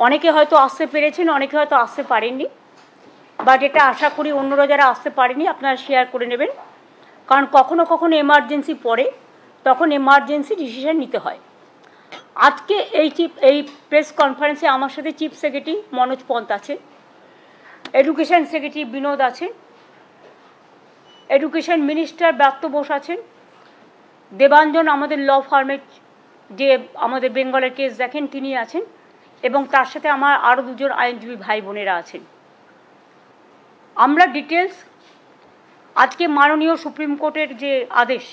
অনেকে হয়তো আসতে পেরেছেন, অনেকে হয়তো আসতে পারেননি, বাট এটা আশা করি অন্যরা যারা আসতে পারেনি আপনারা শেয়ার করে নেবেন, কারণ কখনো কখনো এমার্জেন্সি পড়ে, তখন এমার্জেন্সি ডিসিশন নিতে হয়। আজকে এই প্রেস কনফারেন্সে আমার সাথে চিফ সেক্রেটারি মনোজ পন্ত আছে, এডুকেশন সেক্রেটারি বিনোদ আছেন, এডুকেশন মিনিস্টার ব্রাত্য বোস আছেন, দেবাঞ্জন আমাদের ল ফার্মের যে আমাদের বেঙ্গলের কেস দেখেন তিনি আছেন, এবং তার সাথে আমার আরও দুজন আইনজীবী ভাই বোনেরা আছেন। আমরা ডিটেলস আজকে মাননীয় সুপ্রিম কোর্টের যে আদেশ,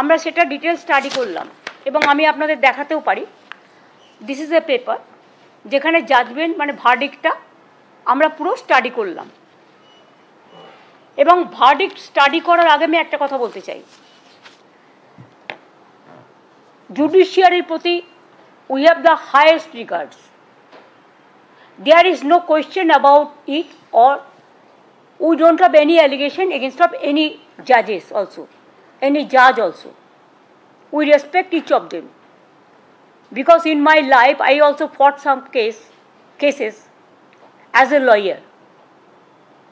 আমরা সেটা ডিটেলস স্টাডি করলাম, এবং আমি আপনাদের দেখাতেও পারি। দিস ইজ এ পেপার যেখানে জাজমেন্ট মানে ভার্ডিক্টটা আমরা পুরো স্টাডি করলাম। এবং ভার্ডিক্ট স্টাডি করার আগে আমি একটা কথা বলতে চাই, জুডিশিয়ারির প্রতি we have the highest regards. There is no question about it, or we don't have any allegation against of any judges also, any judge also. We respect each of them, because in my life I also fought some cases as a lawyer,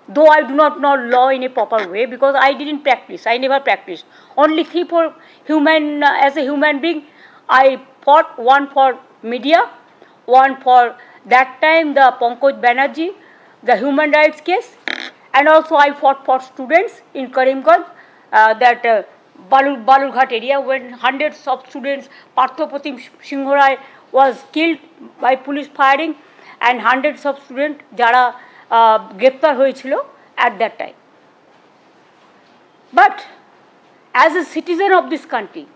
though I do not know law in a proper way because I didn't practice. I never practiced. Only three for human, as a human being I fought, one for media, one for that time the Pankaj Banerjee, the human rights case, and also I fought for students in Karimganj, that Balurghat area, when hundreds of students, Parthopratim Singhorai was killed by police firing, and hundreds of students jara greptar hoyechilo at that time. But as a citizen of this country,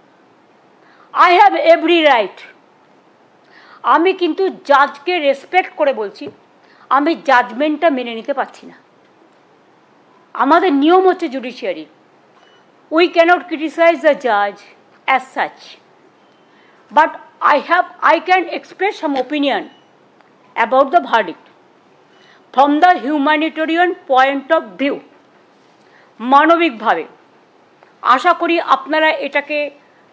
I have every right. আমি কিন্তু জাজকে respect করে বলছি, আমি জাজমেন্টটা মেনে নিতে পারছি না। আমাদের নিয়ম হচ্ছে judiciary, we can't criticise the জাজ as such, but I can express some opinion about the verdict from the humanitarian point of view, মানবিকভাবে। আশা করি আপনারা এটাকে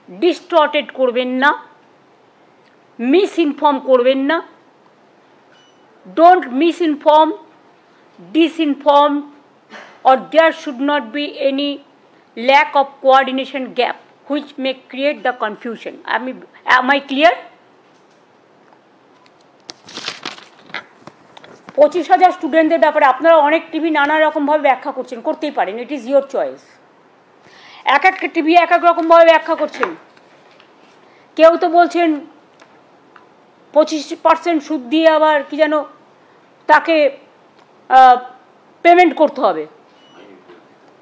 ডিস্টর্টেড করবেন না, মিসইনফর্ম করবেন না। Don't misinform, disinform, or there should not be any lack of coordination gap which may create the confusion. Am I clear? 25,000 স্টুডেন্টদের ব্যাপারে আপনারা অনেক টিভি নানা রকমভাবে ব্যাখ্যা করছেন, করতেই পারেন, ইট ইজ ইয়োর চয়েস। এক একটা টিভি এক এক রকমভাবে ব্যাখ্যা করছেন। কেউ তো বলছেন 25% সুদ দিয়ে আবার কি যেন তাকে পেমেন্ট করতে হবে,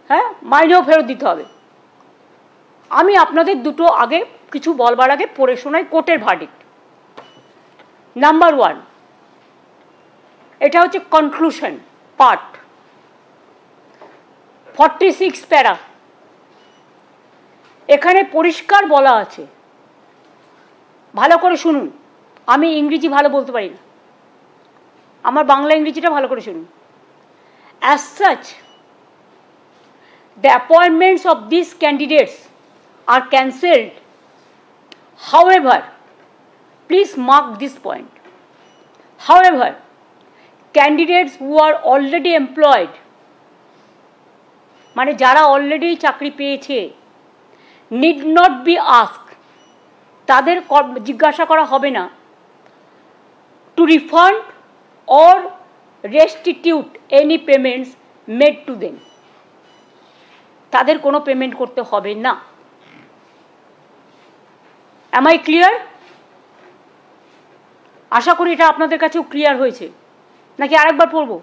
হ্যাঁ, মাইনেও ফেরত দিতে হবে। আমি আপনাদের দুটো আগে কিছু বলবার আগে পড়ে শোনাই কোর্টের ভার্ডিক্ট। নাম্বার 1, এটা হচ্ছে কনক্লুশন পার্ট, 46 প্যারা। এখানে পরিষ্কার বলা আছে, ভালো করে শুনুন, আমি ইংরেজি ভালো বলতে পারি না, আমার বাংলা ইংরেজিটা ভালো করে শুনুন। As such, the appointments of these candidates are cancelled. However, please mark this point. However, candidates who are already employed, মানে যারা অলরেডি চাকরি পেয়েছে, need not be asked, তাদের জিজ্ঞাসা করা হবে না, to refund or restitute any payments made to them, তাদের কোনো পেমেন্ট করতে হবে না। Am I clear? আশা করি এটা আপনাদের কাছেও ক্লিয়ার হয়েছে, নাকি আরেকবার পড়বো?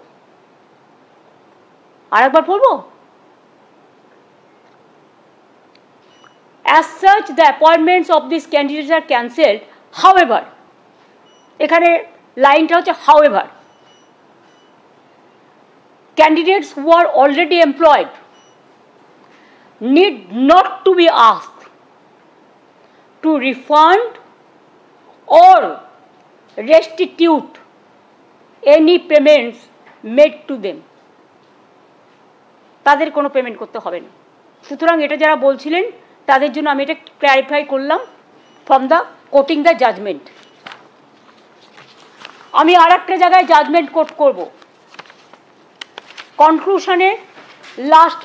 As such, the appointments of these candidates are cancelled. However, এখানে লাইনটা হচ্ছে however, candidates who are already employed need not to be asked to refund or restitute any payments made to them. তাদের কোনো payment করতে হবে না। সুতরাং এটা যারা বলছিলেন তাদের জন্য আমি এটা ক্ল্যারিফাই করলাম from the quoting the judgement. আমি আরেকটা জায়গায় জাজমেন্ট কোট করব, কনক্লুশনের last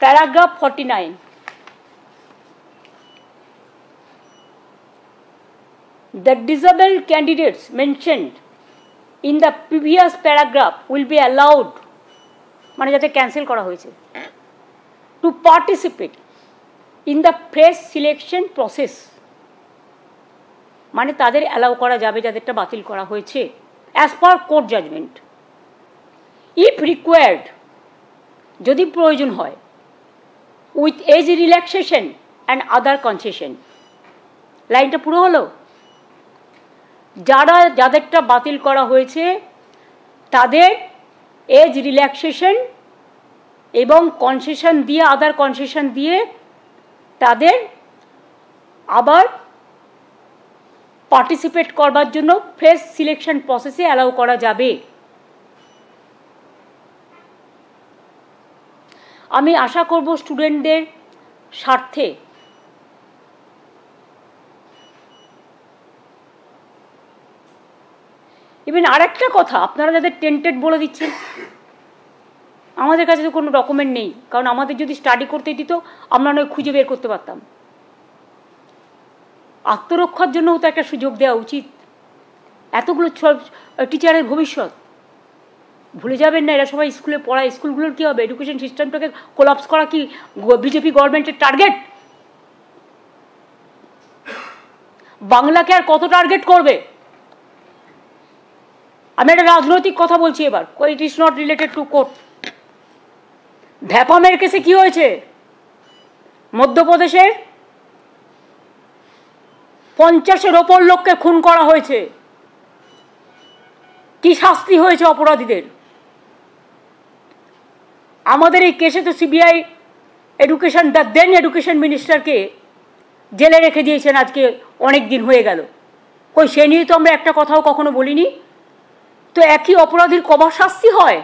paragraph 49। The disabled candidates mentioned in the previous paragraph will be allowed, মানে যাতে ক্যান্সেল করা হয়েছে, to participate in the fresh selection process, মানে তাদের অ্যালাউ করা যাবে যাদেরটা বাতিল করা হয়েছে as per court judgement, if required, যদি প্রয়োজন হয়, with age relaxation and other concession. লাইনটা পুরো হলো, যাদেরটা বাতিল করা হয়েছে তাদের এজ রিল্যাক্সেশন এবং কনসেশন দিয়ে, আদার কনসেশন দিয়ে তাদের আবার পার্টিসিপেট করবার জন্য ফ্রেশ সিলেকশন প্রসেসে অ্যালাউ করা যাবে। আমি আশা করব স্টুডেন্টদের স্বার্থে ইভেন আরেকটা কথা, আপনারা যাদের টেন্টেড বলে দিচ্ছেন, আমাদের কাছে তো কোনো ডকুমেন্ট নেই, কারণ আমাদের যদি স্টাডি করতে দিত আমরা নয় খুঁজে বের করতে পারতাম। আত্মরক্ষার জন্যও তো একটা সুযোগ দেওয়া উচিত। এতগুলো টিচারের ভবিষ্যৎ ভুলে যাবেন না, এরা সবাই স্কুলে পড়ায়। স্কুলগুলোর কী হবে? এডুকেশন সিস্টেমটাকে কোলাপস করা কি বিজেপি গভর্নমেন্টের টার্গেট? বাংলাকে আর কত টার্গেট করবে? আমি একটা রাজনৈতিক কথা বলছি এবার, it is not related to court. ভ্যাপামের কেসে কি হয়েছে? মধ্যপ্রদেশের 50-এর ওপর লোককে খুন করা হয়েছে। কি শাস্তি হয়েছে অপরাধীদের? আমাদের এই কেসে তো সিবিআই এডুকেশন, দেন এডুকেশন মিনিস্টারকে জেলে রেখে দিয়েছেন আজকে অনেক দিন হয়ে গেল। কই সে নিয়ে তো আমরা একটা কথাও কখনো বলিনি। তো একই অপরাধীর কবার শাস্তি হয়?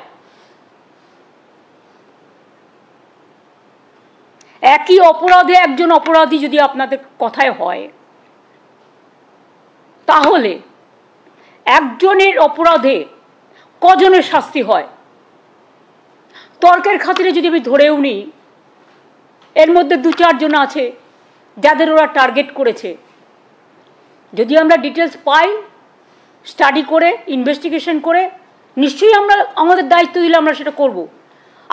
একই অপরাধে একজন অপরাধী যদি আপনাদের কথায় হয়, তাহলে একজনের অপরাধে কজনের শাস্তি হয়? তর্কের খাতিরে যদি আমি ধরেও নিই এর মধ্যে 2-4 জন আছে যাদের ওরা টার্গেট করেছে, যদি আমরা ডিটেলস পাই, স্টাডি করে, ইনভেস্টিগেশন করে, নিশ্চয়ই আমরা আমাদের দায়িত্ব দিলে আমরা সেটা করব।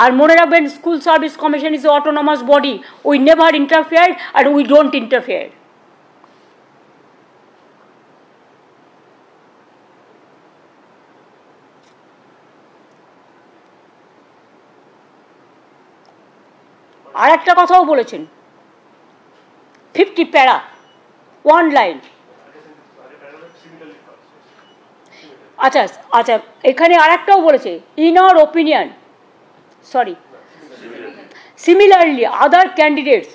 আর মনে রাখবেন, school service commission is autonomous body, we never interfere আর উই ডোন্ট ইন্টারফেয়ার। আর একটা কথাও বলেছেন, 50 প্যারা 1 লাইন। আচ্ছা আচ্ছা, এখানে আর একটাও বলেছে, in our opinion, sorry, similarly other candidates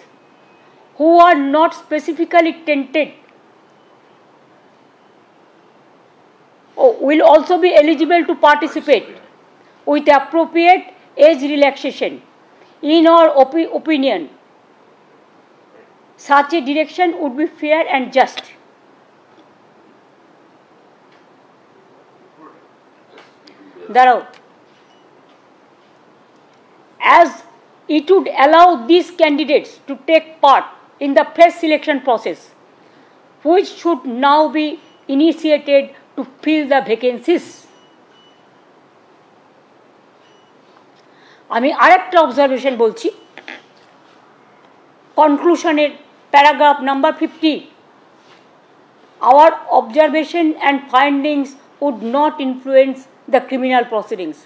who are not specifically tainted will also be eligible to participate with appropriate age relaxation. In our opinion, such a direction would be fair and just. দাঁড়াও, as it would allow these candidates to take part in the fresh selection process, which should now be initiated to fill the vacancies. আমি আরেকটা observation বলছি, কনক্লুশনের paragraph number 50, our observation and findings would not influence the criminal proceedings.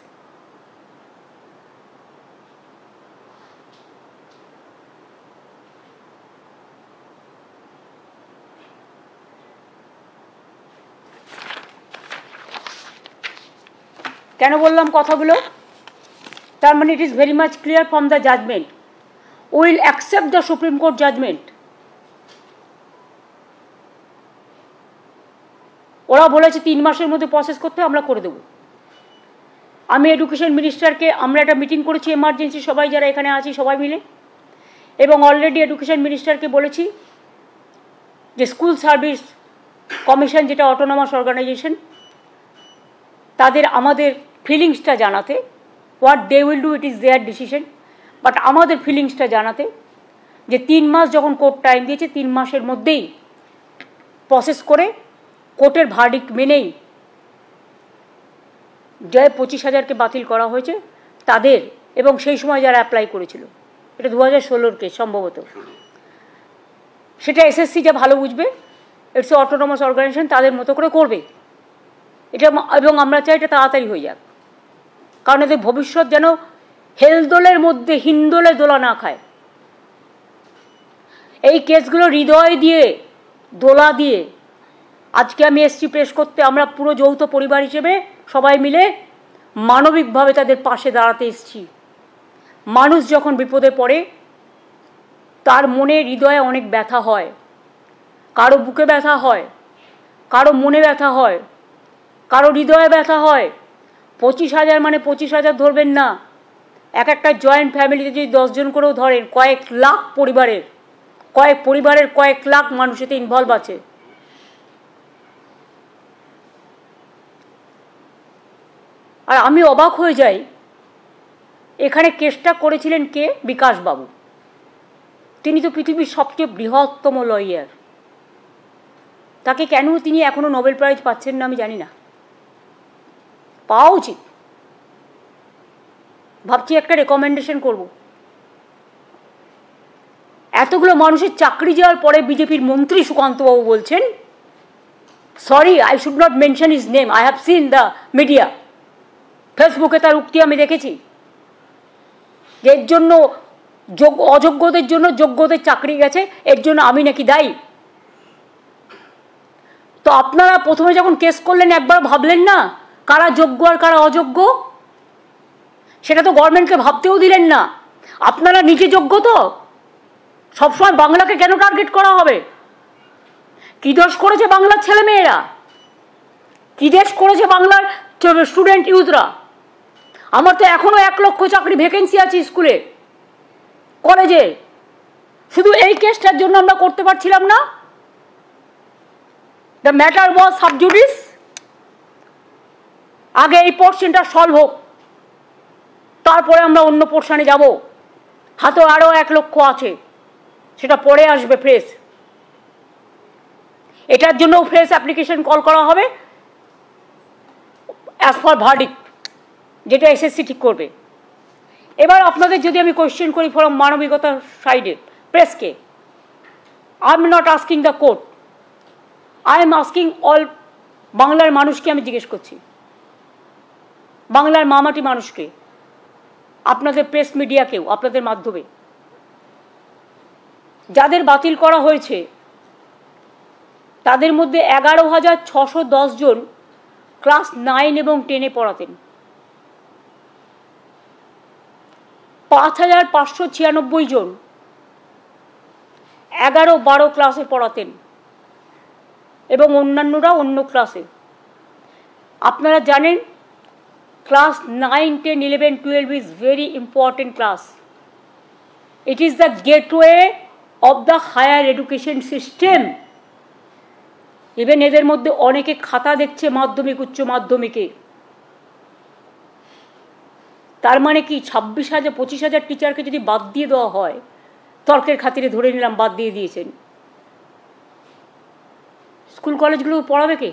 কেন বললাম কথাগুলো? তার মানে it is very much clear from the judgement, will accept the Supreme Court judgement. ওরা বলেছে 3 মাসের মধ্যে প্রসেস করতে, আমরা করে দেবো। আমি এডুকেশন মিনিস্টারকে, আমরা একটা মিটিং করেছি এমার্জেন্সি, সবাই যারা এখানে আছি সবাই মিলে, এবং অলরেডি এডুকেশন মিনিস্টারকে বলেছি যে স্কুল সার্ভিস কমিশন, যেটা অটোনমাস অর্গানাইজেশন, তাদের আমাদের ফিলিংসটা জানাতে, what they will do it is their decision, but আমাদের ফিলিংসটা জানাতে যে 3 মাস যখন কোর্ট টাইম দিয়েছে 3 মাসের মধ্যেই প্রসেস করে কোর্টের ভার্ডিক্ট মেনেই যে 25,000কে বাতিল করা হয়েছে তাদের, এবং সেই সময় যারা অ্যাপ্লাই করেছিল, এটা 2016 কেস সম্ভবত, সেটা এসএসসি যা ভালো বুঝবে, ইটস অটোনমাস অর্গানাইজেশন, তাদের মতো করে করবে এটা, এবং আমরা চাই এটা তাড়াতাড়ি হয়ে যাক, কারণ এদের ভবিষ্যৎ যেন হেলদোলের মধ্যে হিন্দোলে দোলা না খায়। এই কেসগুলো হৃদয় দিয়ে দোলা দিয়ে আজকে আমি এসছি প্রেস করতে, আমরা পুরো যৌথ পরিবার হিসেবে সবাই মিলে মানবিকভাবে তাদের পাশে দাঁড়াতে এসছি। মানুষ যখন বিপদে পড়ে তার মনে হৃদয়ে অনেক ব্যথা হয়, কারো বুকে ব্যথা হয়, কারো মনে ব্যথা হয়, কারো হৃদয়ে ব্যথা হয়। 25,000 মানে 25,000 ধরবেন না, এক একটা জয়েন্ট ফ্যামিলিতে যদি 10 জন করেও ধরেন, কয়েক লাখ পরিবারের কয়েক লাখ মানুষ এতে ইনভলভ আছে। আর আমি অবাক হয়ে যাই, এখানে কেসটা করেছিলেন কে? বিকাশ বাবু। তিনি তো পৃথিবীর সবচেয়ে বৃহত্তম লয়ার, তাকে কেন তিনি এখনো নোবেল প্রাইজ পাচ্ছেন না আমি জানি না, পাওয়া উচিত। ভাবছি একটা রেকমেন্ডেশন করব। এতগুলো মানুষের চাকরি যাওয়ার পরে বিজেপির মন্ত্রী সুকান্তবাবু বলছেন, sorry I should not mention his name, I have seen the media, ফেসবুকে তার উক্তি আমি দেখেছি, যে এর জন্য অযোগ্যদের জন্য যোগ্যদের চাকরি গেছে, এর জন্য আমি নাকি দায়ী। তো আপনারা প্রথমে যখন কেস করলেন একবার ভাবলেন না কারা যোগ্য আর কারা অযোগ্য? সেটা তো গভর্নমেন্টকে ভাবতেও দিলেন না। আপনারা নিজে যোগ্য তো? সবসময় বাংলাকে কেন টার্গেট করা হবে? কি দোষ করেছে বাংলার ছেলে মেয়েরা? কি দেশ করেছে বাংলার স্টুডেন্ট ইউথরা? আমার তো এখনো 1 লক্ষ চাকরি ভ্যাকেন্সি আছে স্কুলে, কলেজে, শুধু এই কেসটার জন্য আমরা করতে পারছিলাম না। The matter was sub judice, আগে এই পোর্শনটা সলভ হোক, তারপরে আমরা অন্য পোর্শনে যাব। হাতে আরও 1 লক্ষ আছে, সেটা পরে আসবে ফ্রেশ। এটার জন্য ফ্রেশ অ্যাপ্লিকেশন কল করা হবে অ্যাজ পার ভার্ডিক্ট, যেটা এসএসসি ঠিক করবে। এবার আপনাদের যদি আমি কোয়েশ্চেন করি ফ্রম মানবিকতার সাইডে প্রেসকে, I am not asking the court, I am asking all বাংলার মানুষকে আমি জিজ্ঞেস করছি, বাংলার মামাটি মানুষকে, আপনাদের প্রেস মিডিয়াকেও, আপনাদের মাধ্যমে যাদের বাতিল করা হয়েছে তাদের মধ্যে 11,610 জন ক্লাস 9 এবং 10-এ পড়াতেন, 5,596 জন 11-12 ক্লাসে পড়াতেন, এবং অন্যান্যরা অন্য ক্লাসে। আপনারা জানেন class 9, 10, 11, 12 is very important class. It is the gateway of the higher education system. Even এদের মধ্যে অনেকে খাতা দেখছে মাধ্যমিক উচ্চ মাধ্যমিকে। তার মানে কি 26,000 25,000 টিচারকে যদি বাদ দিয়ে দেওয়া হয়, তর্কের খাতিরে ধরে নিলাম বাদ দিয়ে দিয়েছেন, স্কুল কলেজগুলো পড়াবে কে?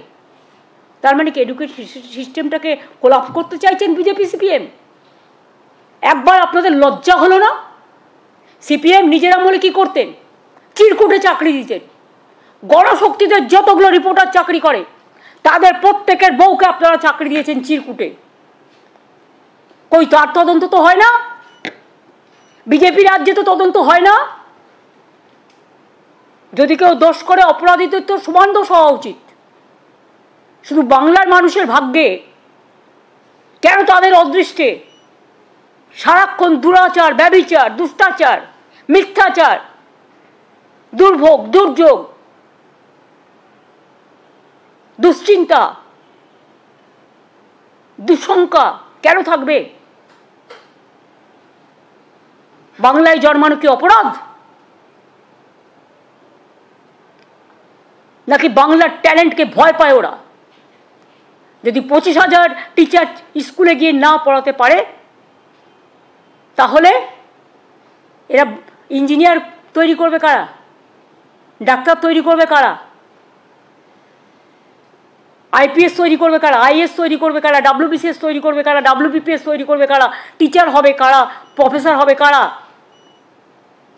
তার মানে কি এডুকেশন সিস্টেমটাকে কোলাপস করতে চাইছেন বিজেপি সিপিএম? একবার আপনাদের লজ্জা হলো না? সিপিএম নিজের আমলে কি করতেন? চিরকুটে চাকরি দিতেন। গণশক্তিতে যতগুলো রিপোর্টার চাকরি করে তাদের প্রত্যেকের বউকে আপনারা চাকরি দিয়েছেন চিরকুটে। কই তার তদন্ত তো হয় না? বিজেপি রাজ্যে তো তদন্ত হয় না। যদি কেউ দোষ করে অপরাধীদের তো সমান দোষ হওয়া উচিত। শুধু বাংলার মানুষের ভাগ্যে কেন তাদের অদৃষ্টে সারাক্ষণ দুরাচার, ব্যভিচার, দুষ্টাচার, মিথ্যাচার, দুর্ভোগ, দুর্যোগ, দুশ্চিন্তা, দুঃশঙ্কা কেন থাকবে? বাংলায় জন্মানো কি অপরাধ? নাকি বাংলার ট্যালেন্টকে ভয় পায় ওরা? যদি 25,000 টিচার স্কুলে গিয়ে না পড়াতে পারে তাহলে এরা ইঞ্জিনিয়ার তৈরি করবে কারা, ডাক্তার তৈরি করবে কারা, আইপিএস তৈরি করবে কারা, আইএস তৈরি করবে কারা, ডাব্লিউবিসিএস তৈরি করবে কারা, ডাব্লিউবিপিএস তৈরি করবে কারা, টিচার হবে কারা, প্রফেসর হবে কারা?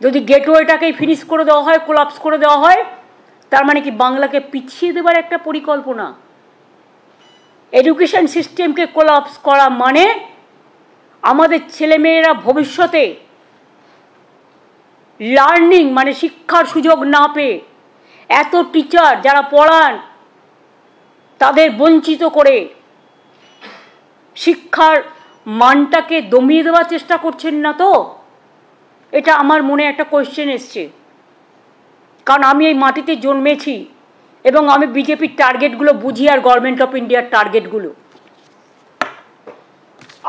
যদি গেটওয়েটাকেই ফিনিশ করে দেওয়া হয়, কোলাপস করে দেওয়া হয়, তার মানে কি বাংলাকে পিছিয়ে দেবার একটা পরিকল্পনা? এডুকেশন সিস্টেমকে কোলাপস করা মানে আমাদের ছেলেমেয়েরা ভবিষ্যতে লার্নিং মানে শিক্ষার সুযোগ না পেয়ে এত টিচার যারা পড়ান তাদের বঞ্চিত করে শিক্ষার মানটাকে দমিয়ে দেওয়ার চেষ্টা করছেন না তো? এটা আমার মনে একটা কোয়েশ্চেন এসছে, কারণ আমি এই মাটিতে জন্মেছি এবং আমি বিজেপির টার্গেটগুলো বুঝি আর গভর্নমেন্ট অফ ইন্ডিয়ার টার্গেটগুলো।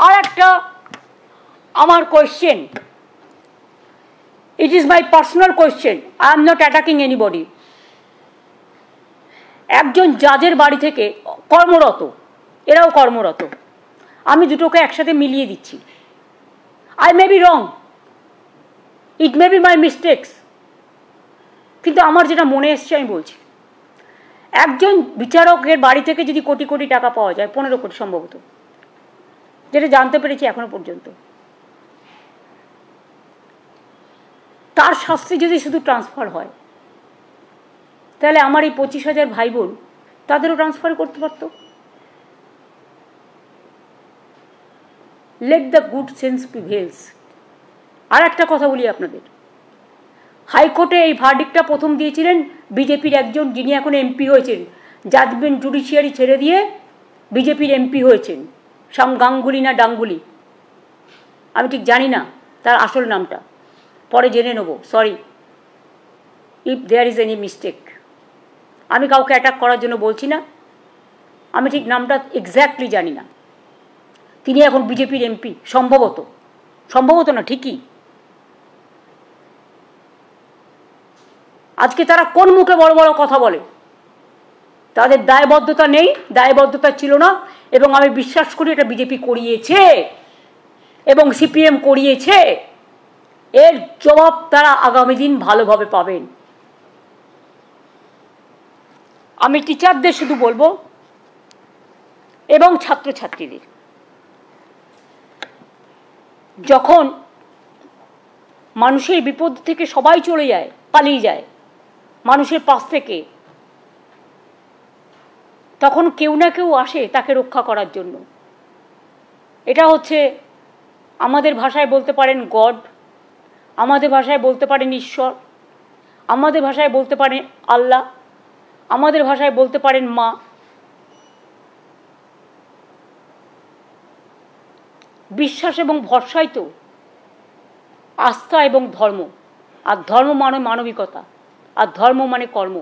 আর একটা আমার question, it is my personal question, I am not attacking anybody. একজন জাজের বাড়ি থেকে কর্মরত, এরাও কর্মরত, আমি দুটোকে একসাথে মিলিয়ে দিচ্ছি। I may be wrong, it may be my mistakes, কিন্তু আমার যেটা মনে এসছে আমি বলছি। একজন বিচারকের বাড়ি থেকে যদি কোটি কোটি টাকা পাওয়া যায়, 15 কোটি সম্ভবত, যেটা জানতে পেরেছি এখনো পর্যন্ত, তার শাস্তি যদি শুধু ট্রান্সফার হয় তাহলে আমার এই 25,000 ভাই বোন তাদেরও ট্রান্সফার করতে পারতো। Let the good sense prevails. আর একটা কথা বলি আপনাদের, হাইকোর্টে এই ভার্ডিক্টটা প্রথম দিয়েছিলেন বিজেপির একজন, যিনি এখন এমপি হয়েছেন, জাজমেন্ট জুডিশিয়ারি ছেড়ে দিয়ে বিজেপির এমপি হয়েছেন, শ্যাম গাঙ্গুলি না ডাঙ্গুলি, আমি ঠিক জানি না তার আসল নামটা, পরে জেনে নেব, sorry if there is any mistake. আমি কাউকে অ্যাটাক করার জন্য বলছি না, আমি ঠিক নামটা এক্স্যাক্টলি জানি না। তিনি এখন বিজেপির এমপি, সম্ভবত, সম্ভবত না ঠিকই। আজকে তারা কোন মুখে বড় বড় কথা বলে? তাদের দায়বদ্ধতা নেই, দায়বদ্ধতা ছিল না, এবং আমি বিশ্বাস করি এটা বিজেপি করিয়েছে এবং সিপিএম করিয়েছে। এর জবাব তারা আগামী দিন ভালোভাবে পাবেন। আমি টিচারদের শুধু বলবো এবং ছাত্রছাত্রীদের, যখন মানুষের বিপদ থেকে সবাই চলে যায়, পালিয়ে যায় মানুষের পাশ থেকে, তখন কেউ না কেউ আসে তাকে রক্ষা করার জন্য। এটা হচ্ছে আমাদের ভাষায় বলতে পারেন গড, আমাদের ভাষায় বলতে পারেন ঈশ্বর, আমাদের ভাষায় বলতে পারেন আল্লাহ, আমাদের ভাষায় বলতে পারেন মা। বিশ্বাস এবং ভরসাই তো আস্থা এবং ধর্ম, আর ধর্ম মানে মানবিকতা, আর ধর্ম মানে কর্ম।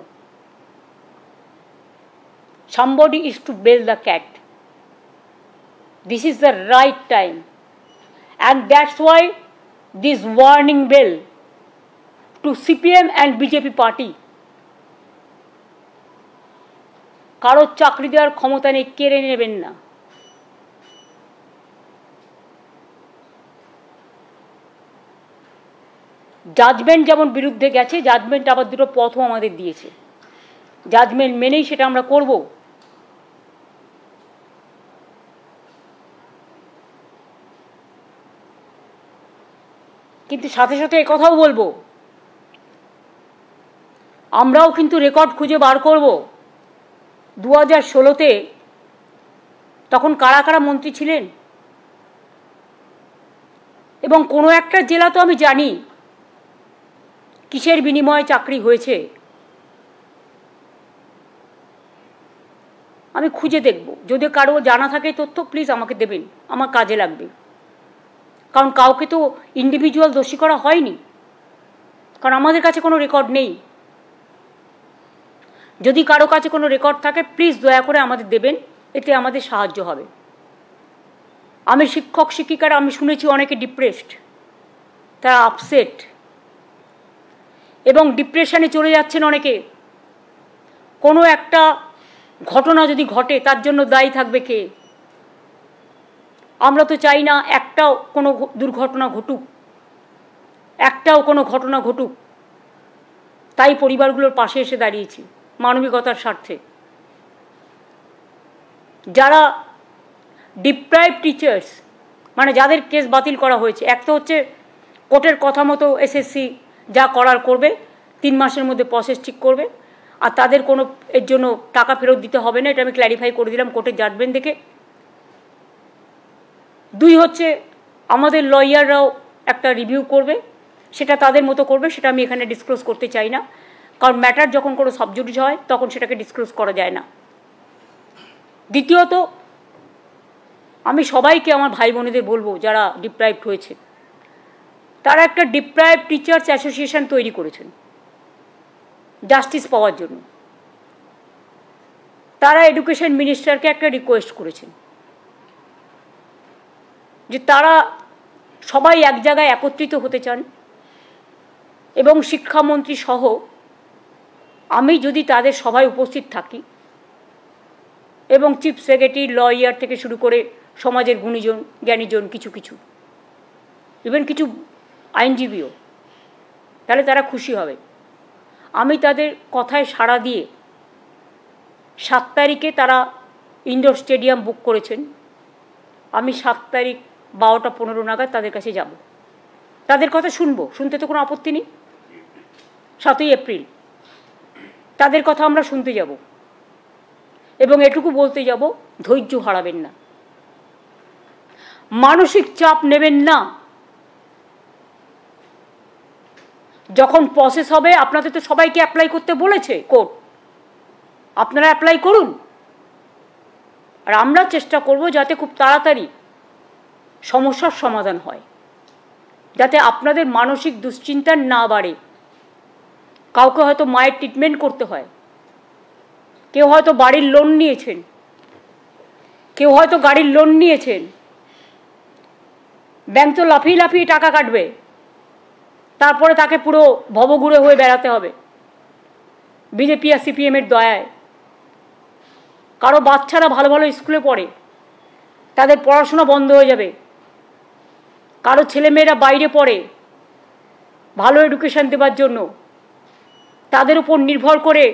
Somebody is to bail the cat. This is the right time, and that's why this warning bell to CPM and BJP party. কারো চাকরি দেওয়ার ক্ষমতা নেই, কেড়ে নেবেন না। জাজমেন্ট যেমন বিরুদ্ধে গেছে, জাজমেন্ট আবার দুটো পথও আমাদের দিয়েছে, জাজমেন্ট মেনেই সেটা আমরা করব। কিন্তু সাথে সাথে একথাও বলবো, আমরাও কিন্তু রেকর্ড খুঁজে বার করব 2016-তে তখন কারা কারা মন্ত্রী ছিলেন, এবং কোনো একটা জেলা তো আমি জানি কিসের বিনিময়ে চাকরি হয়েছে, আমি খুঁজে দেখব। যদি কারো জানা থাকে তথ্য প্লিজ আমাকে দেবেন, আমার কাজে লাগবে। কারণ কাউকে তো ইন্ডিভিজুয়াল দোষী করা হয়নি, কারণ আমাদের কাছে কোনো রেকর্ড নেই। যদি কারো কাছে কোনো রেকর্ড থাকে প্লিজ দয়া করে আমাদের দেবেন, এতে আমাদের সাহায্য হবে। আমি শিক্ষক শিক্ষিকারা আমি শুনেছি অনেকে ডিপ্রেসড, তারা আপসেট এবং ডিপ্রেশনে চলে যাচ্ছেন অনেকে। কোনো একটা ঘটনা যদি ঘটে তার জন্য দায়ী থাকবে কে? আমরা তো চাই না একটাও কোনো দুর্ঘটনা ঘটুক, একটাও কোনো ঘটনা ঘটুক। তাই পরিবারগুলোর পাশে এসে দাঁড়িয়েছি মানবিকতার স্বার্থে। যারা ডিপ্রাইভ টিচার্স, মানে যাদের কেস বাতিল করা হয়েছে, এক তো হচ্ছে কোর্টের কথা মতো এসএসসি যা করার করবে, 3 মাসের মধ্যে প্রসেস ঠিক করবে, আর তাদের কোনো এর জন্য টাকা ফেরত দিতে হবে না, এটা আমি ক্ল্যারিফাই করে দিলাম কোর্টের জাজমেন্ট দেখে। 2 হচ্ছে আমাদের লয়াররাও একটা রিভিউ করবে, সেটা তাদের মতো করবে, সেটা আমি এখানে ডিসক্লোজ করতে চাই না, কারণ ম্যাটার যখন কোনো সাবজুডিস হয় তখন সেটাকে ডিসক্লোজ করা যায় না। দ্বিতীয়ত, আমি সবাইকে আমার ভাই বোনেদের বলবো যারা ডিপ্রাইভড হয়েছে, তারা একটা ডিপ্রাইভড টিচার্স অ্যাসোসিয়েশন তৈরি করেছেন জাস্টিস পাওয়ার জন্য। তারা এডুকেশন মিনিস্টারকে একটা রিকোয়েস্ট করেছেন যে তারা সবাই এক জায়গায় একত্রিত হতে চান, এবং শিক্ষামন্ত্রী সহ আমি যদি তাদের সভায় উপস্থিত থাকি, এবং চিফ সেক্রেটারি, লয়ার থেকে শুরু করে সমাজের গুণীজন জ্ঞানীজন, কিছু ইভেন কিছু আইনজীবীও, তাহলে তারা খুশি হবে। আমি তাদের কথায় সাড়া দিয়ে 7 তারিখে তারা ইনডোর স্টেডিয়াম বুক করেছেন। আমি 7 তারিখ 12টা 15 নাগাদ তাদের কাছে যাব, তাদের কথা শুনবো, শুনতে তো কোনো আপত্তি নেই। 7ই এপ্রিল তাদের কথা আমরা শুনতে যাব, এবং এটুকু বলতে যাব, ধৈর্য হারাবেন না, মানসিক চাপ নেবেন না। যখন প্রসেস হবে, আপনাদের তো সবাইকে অ্যাপ্লাই করতে বলেছে কোর্ট, আপনারা অ্যাপ্লাই করুন, আর আমরা চেষ্টা করব যাতে খুব তাড়াতাড়ি সমস্যার সমাধান হয়, যাতে আপনাদের মানসিক দুশ্চিন্তা না বাড়ে। কাউকে হয়তো মায়ের ট্রিটমেন্ট করতে হয়, কেউ হয়তো বাড়ির লোন নিয়েছেন, কেউ হয়তো গাড়ির লোন নিয়েছেন, ব্যাংক তো লাফিয়ে লাফিয়ে টাকা কাটবে, তারপরে তাকে পুরো ভবঘুরে হয়ে বেড়াতে হবে বিজেপি আর সিপিএমের দয়ায়। কারো বাচ্চারা ভালো ভালো স্কুলে পড়ে, তাদের পড়াশোনা বন্ধ হয়ে যাবে। কারো ছেলেমেয়েরা বাইরে পড়ে, ভালো এডুকেশন দেওয়ার জন্য তাদের উপর নির্ভর করে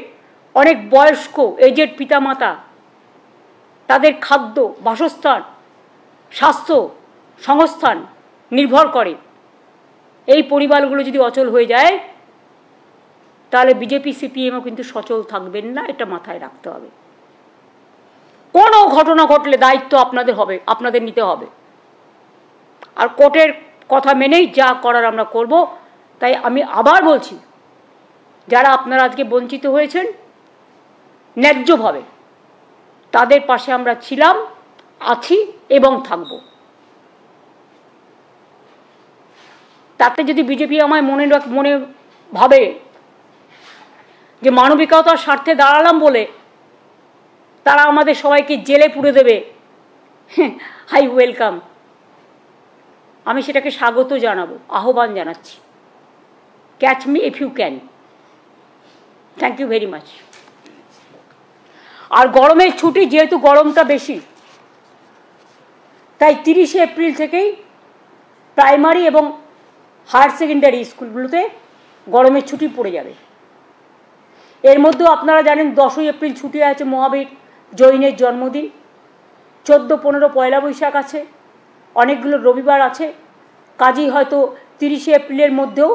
অনেক বয়স্ক এজেড পিতামাতা, তাদের খাদ্য, বাসস্থান, স্বাস্থ্য, সংস্থান নির্ভর করে। এই পরিবারগুলো যদি অচল হয়ে যায়, তাহলে বিজেপি সিপিএমও কিন্তু সচল থাকবেন না, এটা মাথায় রাখতে হবে। কোনো ঘটনা ঘটলে দায়িত্ব আপনাদের হবে, আপনাদের নিতে হবে, আর কোর্টের কথা মেনেই যা করার আমরা করব। তাই আমি আবার বলছি, যারা আপনারা আজকে বঞ্চিত হয়েছেন ন্যায্যভাবে, তাদের পাশে আমরা ছিলাম, আছি এবং থাকব। তাতে যদি বিজেপি আমায় মনে ভাবে যে মানবিকতার স্বার্থে দাঁড়ালাম বলে তারা আমাদের সবাইকে জেলে পুরে দেবে, হাই ওয়েলকাম, আমি সেটাকে স্বাগত জানাবো, আহ্বান জানাচ্ছি। Catch me if you can. Thank you very much. আর গরমের ছুটি, যেহেতু গরমটা বেশি, তাই 30শে এপ্রিল থেকেই প্রাইমারি এবং হায়ার সেকেন্ডারি স্কুলগুলোতে গরমের ছুটি পড়ে যাবে। এর মধ্যেও আপনারা জানেন 10ই এপ্রিল ছুটি আছে, মহাবীর জৈনের জন্মদিন। 14-15 পয়লা বৈশাখ আছে, অনেকগুলো রবিবার আছে। কাজেই হয়তো 30শে এপ্রিলের মধ্যেও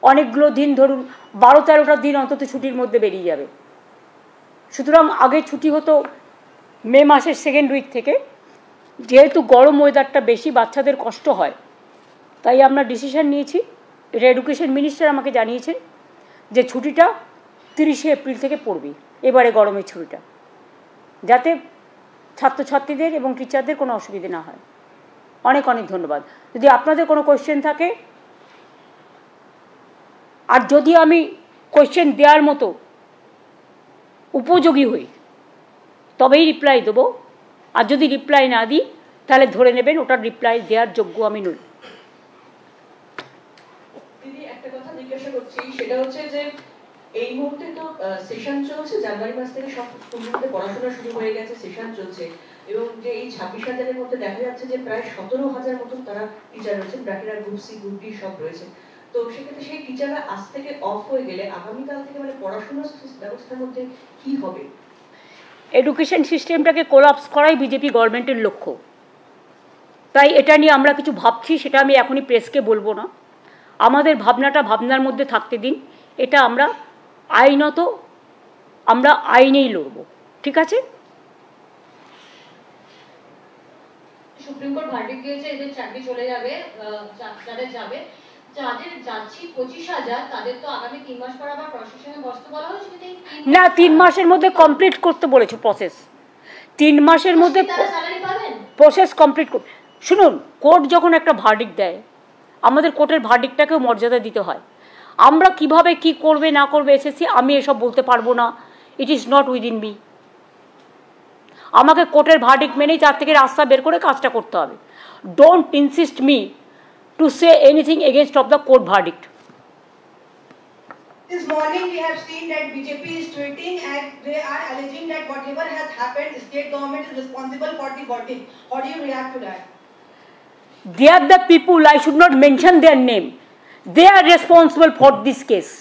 অনেকগুলো দিন, ধরুন 12-13টা দিন অন্তত ছুটির মধ্যে বেরিয়ে যাবে। সুতরাং আগে ছুটি হতো মে মাসের 2nd উইক থেকে। যেহেতু গরম ওয়েদারটা বেশি, বাচ্চাদের কষ্ট হয়, তাই আমরা ডিসিশন নিয়েছি, এটা এডুকেশন মিনিস্টার আমাকে জানিয়েছেন, যে ছুটিটা 30শে এপ্রিল থেকে পড়বে এবারে গরমের ছুটিটা, যাতে ছাত্রছাত্রীদের এবং টিচারদের কোনো অসুবিধে না হয়। অনেক অনেক ধন্যবাদ। যদি আপনাদের কোনো কোয়েশ্চেন থাকে, আর যদি আমি কোয়েশ্চেন দেওয়ার মতো উপযোগী হই, তবেই রিপ্লাই দেবো। আর যদি রিপ্লাই না দিই, তাহলে ধরে নেবেন ওটার রিপ্লাই দেওয়ার যোগ্য আমি নই। দিদি, একটা কথা জিজ্ঞাসা করছি, সেটা হচ্ছে যে এই মুহূর্তে তো সেশন চলছে, জানুয়ারি মাস থেকে সব স্কুলগুলোতে পড়াশোনা শুরু হয়ে গেছে, সেশন চলছে, এবং যে এই 26,000-এর মধ্যে দেখা যাচ্ছে যে প্রায় 17,000 মতন তারা টিচার রয়েছেন, বাকিরা গ্রুপ সি গ্রুপ ডি সব রয়েছে। তো সেক্ষেত্রে সেই টিচাররা আজ থেকে অফ হয়ে গেলে আগামীকাল থেকে মানে পড়াশোনার ব্যবস্থার মধ্যে কি হবে? এডুকেশন সিস্টেমটাকে কোলাপস করাই বিজেপি গভর্নমেন্টের লক্ষ্য। তাই এটা নিয়ে আমরা কিছু ভাবছি, সেটা আমি এখনই প্রেসকে বলবো না। আমাদের ভাবনাটা ভাবনার মধ্যে থাকতে দিন। এটা আমরা আইনত আমরা আইনেই লড়ব, ঠিক আছে? সুপ্রিম কোর্ট ভার্ডিক্ট দিয়েছে এদের চাকরি চলে যাবে, যাদের যাবে, যাদের যাচ্ছি 25,000 তাদের তো আগামী 3 মাস পর আবার প্রশাসনে বসতে বলা হয়েছে। না, 3 মাসের মধ্যে কমপ্লিট করতে বলেছে প্রসেস। 3 মাসের মধ্যে প্রসেস কমপ্লিট করতে। শুনুন, কোর্ট যখন একটা ভার্ডিক্ট দেয়, আমাদের কোর্টের ভার্ডিক্টটাকেও মর্যাদা দিতে হয়। আমরা কিভাবে কি করবে না করবে এসএসসি, আমি এসব বলতে পারবো না। ইট ইজ নট উইদিন মি। আমাকে কোর্টের ভার্ডিক্ট মেনেই তার থেকে রাস্তা বের করে কাজটা করতে হবে। Don't insist me to say anything against of the court verdict. This morning we have seen that BJP is tweeting and they are alleging that whatever has happened, state government is responsible for the verdict. How do you react to that? They are the people, I should not mention their name. They are responsible for this case.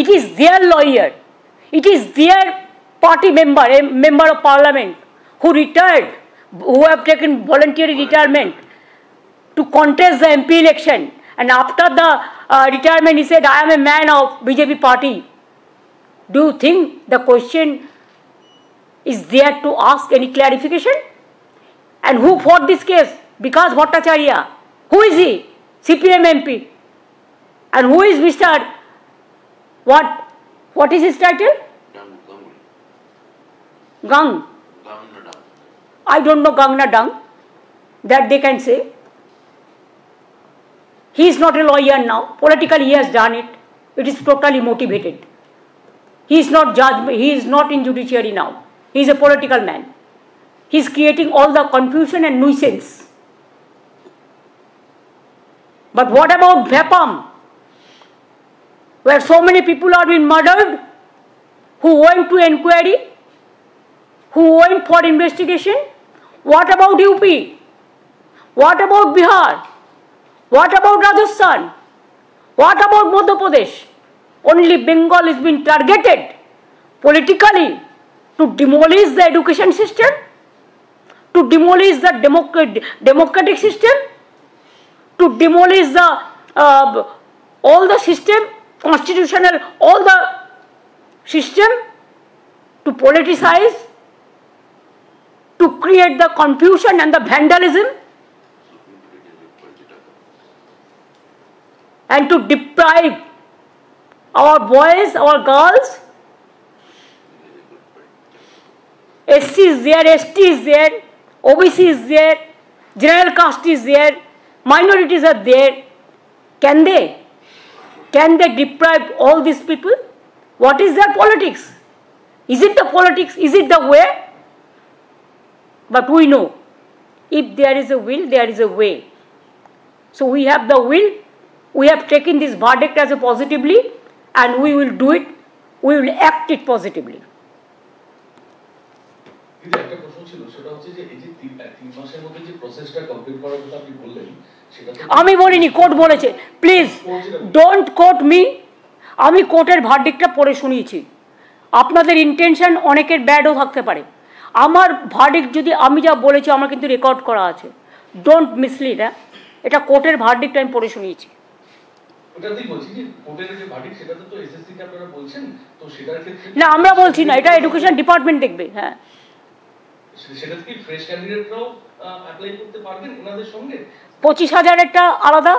It is their lawyer, it is their party member, a member of parliament who retired, who have taken voluntary retirement to contest the MP election, and after the retirement he said, I am a man of BJP party. Do you think the question is there to ask any clarification? And who fought this case? Because Bhattacharya. Who is he? CPM MP. And who is Mr. What is his title? Gang. I don't know Gang na Dung. That they can say. He is not a lawyer now. Politically he has done it. It is totally motivated. He is not judge. He is not in judiciary now. He is a political man. He is creating all the confusion and nuisance. But what about Vapam, where so many people are being murdered, who went to inquiry, who went for investigation? What about UP? What about Bihar? What about Rajasthan? What about Madhya Pradesh? Only Bengal is being targeted politically to demolish the education system, to demolish the democratic system, to demolish the all the system, constitutional, all the system, to politicize, to create the confusion and the vandalism, and to deprive our boys, our girls. SC is there, ST is there, OBC is there, general caste is there, minorities are there. Can they deprive all these people? What is their politics? Is it the politics? Is it the way? But we know, if there is a will, there is a way. So we have the will, we have taken this verdict as a positively, and we will do it, we will act it positively. একটা প্রশ্ন ছিল, সেটা হচ্ছে যে এই যে 3 মাসের মধ্যে যে প্রসেসটা কমপ্লিট করার কথা আপনি বললেন, সেটা আমি বলিনি, কোর্ট বলেছে। Please don't quote me. আমি কোর্টের ভার্ডিক্টটা পড়ে শুনিয়েছি। আপনাদের ইন্টেনশন অনেকের ব্যাডও থাকতে পারে। আমার ভার্ডিক্ট যদি আমি যা বলেছি, আমার কিন্তু রেকর্ড করা আছে। Don't mislead. এটা কোর্টের ভার্ডিক্ট আমি পড়ে শুনিয়েছি। ওটাতেই বলছি যে কোর্টের যে ভার্ডিক্ট, সেটাতে তো এসএসসি কে আপনারা বলছেন, তো সেটার ক্ষেত্রে না, আমরা বলছি না, এটা এডুকেশন ডিপার্টমেন্ট দেখবে। হ্যাঁ, সেটা কি ফ্রেশ ক্যান্ডিডেটরাও অ্যাপ্লাই করতে পারবেন ওনাদের সঙ্গে? 25,000-এরটা আলাদা,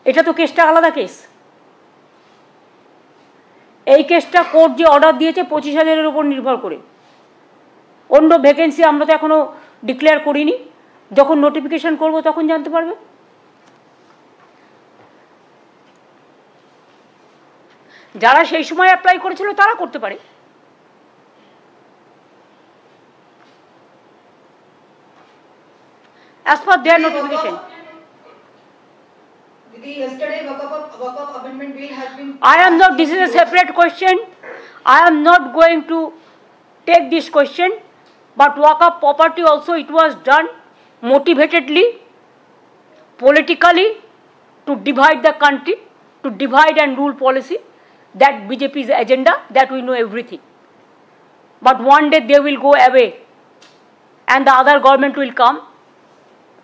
এটা তো কেসটা আলাদা কেস। এই কেসটা কোর্ট যে অর্ডার দিয়েছে 25,000-এর উপর নির্ভর করে। অন্য ভ্যাকেন্সি আমরা তো এখনো ডিক্লেয়ার করিনি। যখন নোটিফিকেশন করব তখন জানতে পারবে। যারা সেই সময় অ্যাপ্লাই করেছিল তারা করতে পারে। As per their notification. Yesterday, Waqf Amendment Bill has been. I am not, this is a separate question. I am not going to take this question, but Waqf property also, it was done motivatedly, politically, to divide the country, to divide and rule policy. That BJP's agenda, that we know everything. But one day they will go away and the other government will come,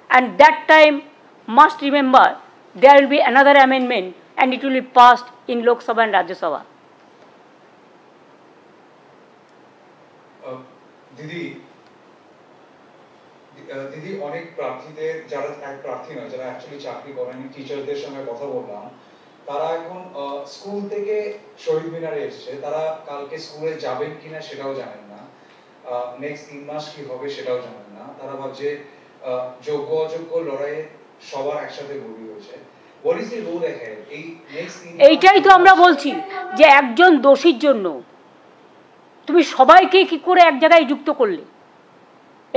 and that time must remember there will be another amendment and it will be passed in Lok Sabha and Rajya Sabha. দিদি অনেক প্রার্থীদের, যারা এক প্রার্থী নয়, যারা actually চাকরি করেন, টিচারদের সঙ্গে কথা বললাম, তারা এখন স্কুল থেকে শহীদ মিনারে এসছে, তারা কালকে স্কুলে যাবেন কিনা সেটাও জানেন না, নেক্সট 3 মাস কি হবে সেটাও জানেন না। তারা ভাবছে যোগ্য অযোগ্য লড়াইয়ে সবার একসাথে গুলি হয়েছে। What is the road ahead? এই নেক্সট 3 এইটাই তো আমরা বলছি যে একজন দোষীর জন্য তুমি সবাইকে কি করে এক জায়গায় যুক্ত করলে,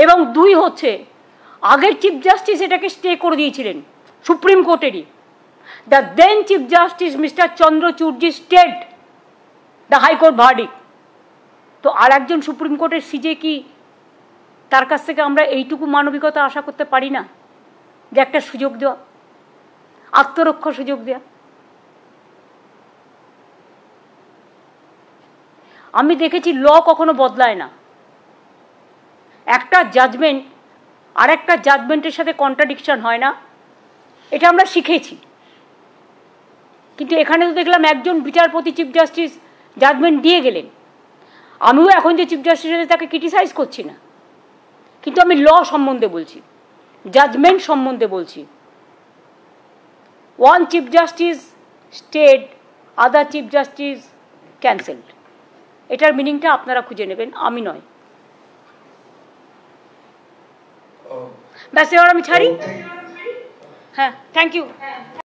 এবং 2 হচ্ছে আগের চিফ জাস্টিস এটাকে স্টে করে দিয়েছিলেন সুপ্রিম কোর্টেরই। The then chief justice mister চন্দ্রচূড়জি স্টেড দ্য হাইকোর্ট ভার্ডিক্ট। তো আর একজন সুপ্রিম কোর্টের সিজে কি তার কাছ থেকে আমরা এইটুকু মানবিকতা আশা করতে পারি না যে একটা সুযোগ দেওয়া, আত্মরক্ষার সুযোগ দেওয়া? আমি দেখেছি ল কখনো বদলায় না, একটা জাজমেন্ট আর একটা জাজমেন্টের সাথে কন্ট্রাডিকশন হয় না, এটা আমরা শিখেছি। কিন্তু এখানে তো দেখলাম একজন বিচারপতি চিফ জাস্টিস জাজমেন্ট দিয়ে গেলেন। আমিও এখন যে চিফ জাস্টিস আছে তাকে ক্রিটিসাইজ করছি না, কিন্তু আমি ল সম্বন্ধে বলছি, জাজমেন্ট সম্বন্ধে বলছি। ওয়ান চিফ জাস্টিস স্টেড, আদার চিফ জাস্টিস ক্যান্সেলড। এটার মিনিংটা আপনারা খুঁজে নেবেন, আমি নয়। ব্যাস, এবার আমি ছাড়ি। হ্যাঁ, থ্যাংক ইউ।